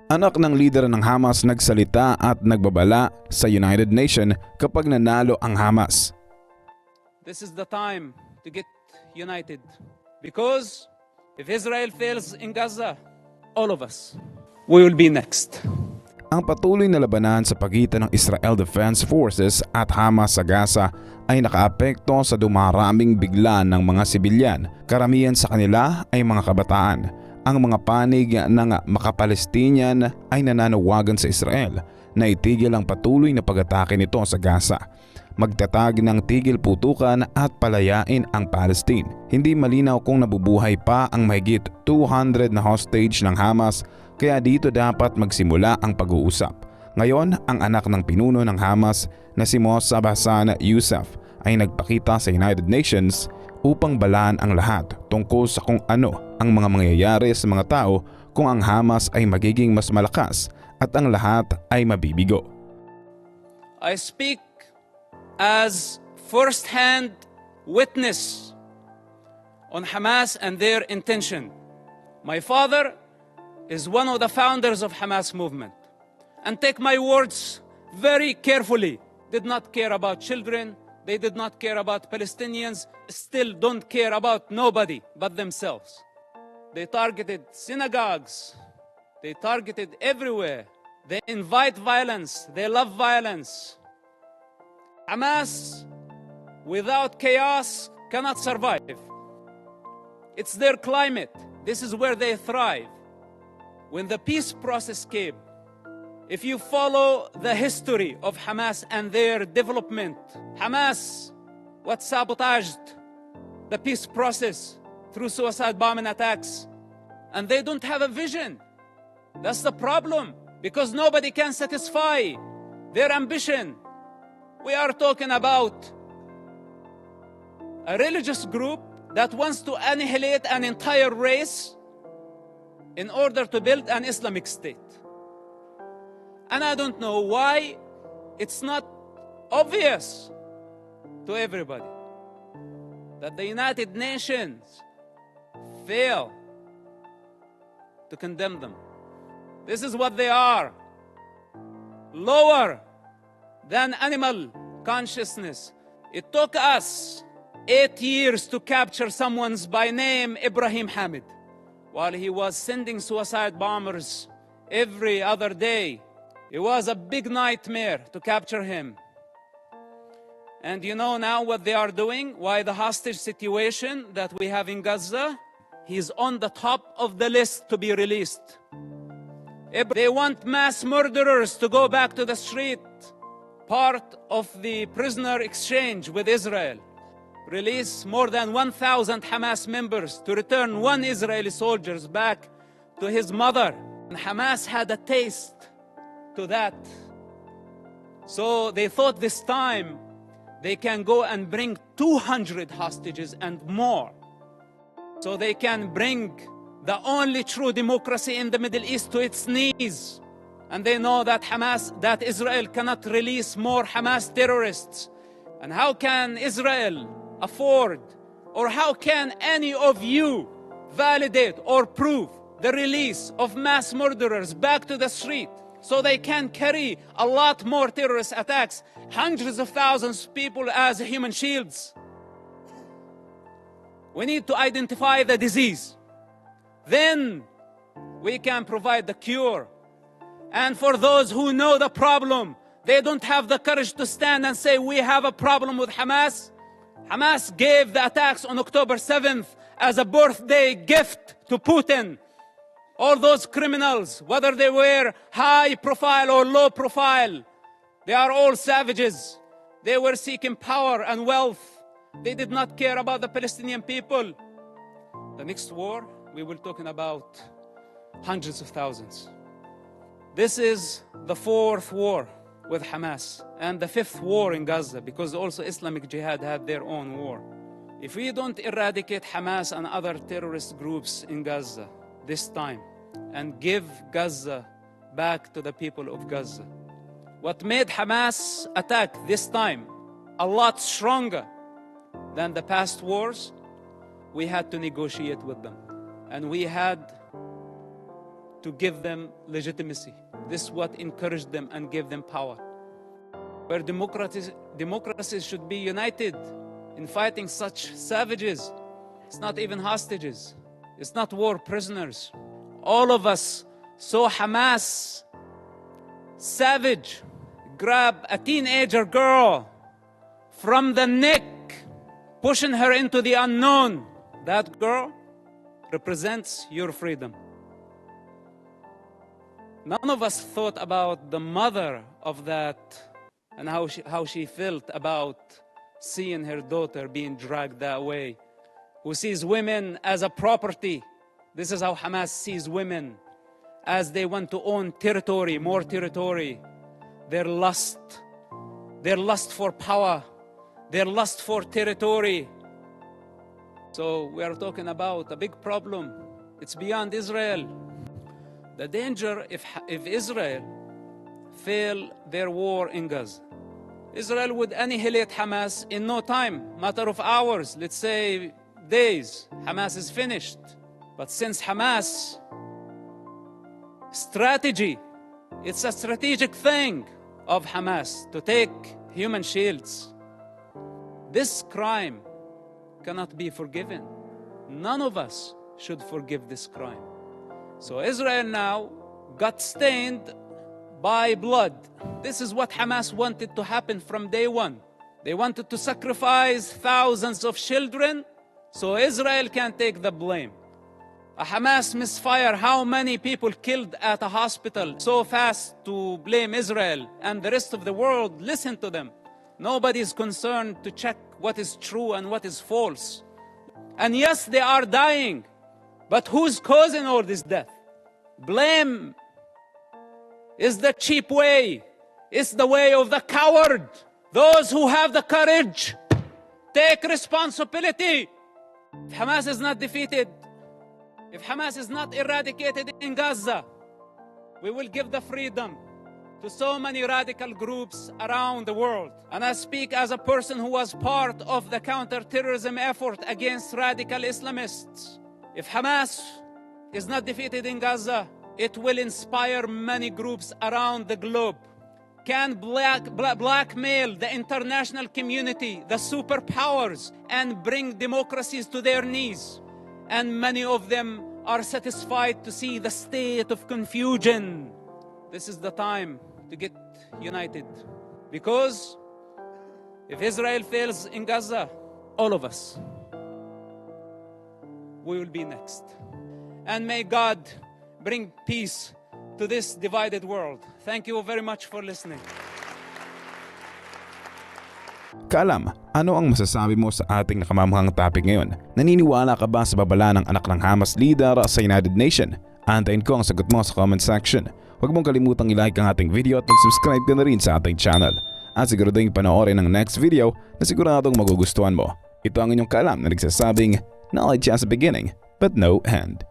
Anak ng lider ng Hamas nagsalita at nagbabala sa United Nations kapag nanalo ang Hamas. This is the time to get united. Because if Israel fails in Gaza, all of us, we will be next. Ang patuloy na labanan sa pagitan ng Israel Defense Forces at Hamas sa Gaza ay nakaapekto sa dumaraming bigla ng mga sibilyan. Karamihan sa kanila ay mga kabataan. Ang mga panig ng maka-Palestinian ay nananawagan sa Israel na itigil ang patuloy na pag-atake nito sa Gaza. Magtatag ng tigil putukan at palayain ang Palestine. Hindi malinaw kung nabubuhay pa ang mahigit 200 na hostage ng Hamas, kaya dito dapat magsimula ang pag-uusap. Ngayon, ang anak ng pinuno ng Hamas na si Mossab Hassan Youssef ay nagpakita sa United Nations upang balaan ang lahat tungkol sa kung ano ang mga mangyayari sa mga tao kung ang Hamas ay magiging mas malakas at ang lahat ay mabibigo. I speak as first-hand witness on Hamas and their intention. My father is one of the founders of Hamas movement. And take my words very carefully. Did not care about children. They did not care about Palestinians. Still don't care about nobody but themselves. They targeted synagogues. They targeted everywhere. They invite violence. They love violence. Hamas, without chaos, cannot survive. It's their climate. This is where they thrive. When the peace process came, if you follow the history of Hamas and their development, Hamas, what sabotaged the peace process through suicide bombing attacks, and they don't have a vision. That's the problem, because nobody can satisfy their ambition. We are talking about a religious group that wants to annihilate an entire race in order to build an Islamic state. And I don't know why it's not obvious to everybody that the United Nations fail to condemn them. This is what they are. Lower than animal consciousness. It took us 8 years to capture someone by name Ibrahim Hamid, while he was sending suicide bombers every other day. It was a big nightmare to capture him. And you know now what they are doing? Why the hostage situation that we have in Gaza? He's on the top of the list to be released. They want mass murderers to go back to the street. Part of the prisoner exchange with Israel. Release more than 1,000 Hamas members to return one Israeli soldier back to his mother. And Hamas had a taste to that. So they thought this time they can go and bring 200 hostages and more. So they can bring the only true democracy in the Middle East to its knees. And they know that that Israel cannot release more Hamas terrorists. And how can Israel afford, or how can any of you validate or prove the release of mass murderers back to the street so they can carry a lot more terrorist attacks, hundreds of thousands of people as human shields? We need to identify the disease. Then we can provide the cure. And for those who know the problem, they don't have the courage to stand and say, we have a problem with Hamas. Hamas gave the attacks on October 7th as a birthday gift to Putin. All those criminals, whether they were high profile or low profile, they are all savages. They were seeking power and wealth. They did not care about the Palestinian people. The next war, we will talking about hundreds of thousands. This is the 4th war with Hamas and the 5th war in Gaza, because also Islamic Jihad had their own war. If we don't eradicate Hamas and other terrorist groups in Gaza this time and give Gaza back to the people of Gaza, what made Hamas attack this time a lot stronger than the past wars, we had to negotiate with them. And we had to give them legitimacy. This is what encouraged them and gave them power. Where democracies should be united in fighting such savages. It's not even hostages. It's not war prisoners. All of us saw Hamas, savage, grab a teenager girl from the neck, pushing her into the unknown. That girl represents your freedom. None of us thought about the mother of that and how she felt about seeing her daughter being dragged that way, who sees women as a property. This is how Hamas sees women, as they want to own territory, more territory. Their lust for power, their lust for territory. So we are talking about a big problem. It's beyond Israel. The danger if Israel fail their war in Gaza, Israel would annihilate Hamas in no time, matter of hours, let's say days. Hamas is finished. But since Hamas strategy, it's a strategic thing of Hamas to take human shields. This crime cannot be forgiven. None of us should forgive this crime. So Israel now got stained by blood. This is what Hamas wanted to happen from day one. They wanted to sacrifice thousands of children so Israel can take the blame. A Hamas misfire, how many people killed at a hospital so fast to blame Israel, and the rest of the world listen to them. Nobody is concerned to check what is true and what is false. And yes, they are dying, but who's causing all this death? Blame is the cheap way. It's the way of the coward. Those who have the courage take responsibility. If Hamas is not defeated, if Hamas is not eradicated in Gaza, we will give the freedom to so many radical groups around the world. And I speak as a person who was part of the counter-terrorism effort against radical Islamists. If Hamas is not defeated in Gaza, it will inspire many groups around the globe, can blackmail the international community, the superpowers, and bring democracies to their knees. And many of them are satisfied to see the state of confusion. This is the time to get united. Because if Israel fails in Gaza, all of us, we will be next. And may God bring peace to this divided world. Thank you very much for listening. Kaalam, ano ang masasabi mo sa ating nakamamahang topic ngayon? Naniniwala ka ba sa babala ng anak ng Hamas leader sa United Nations? Antayin ko ang sagot mo sa comment section. Huwag mong kalimutang i-like ang ating video at mag-subscribe ka na rin sa ating channel. At siguro din panoorin ang next video na siguradong magugustuhan mo. Ito ang inyong Kaalam na nagsasabing, knowledge has a beginning but no end.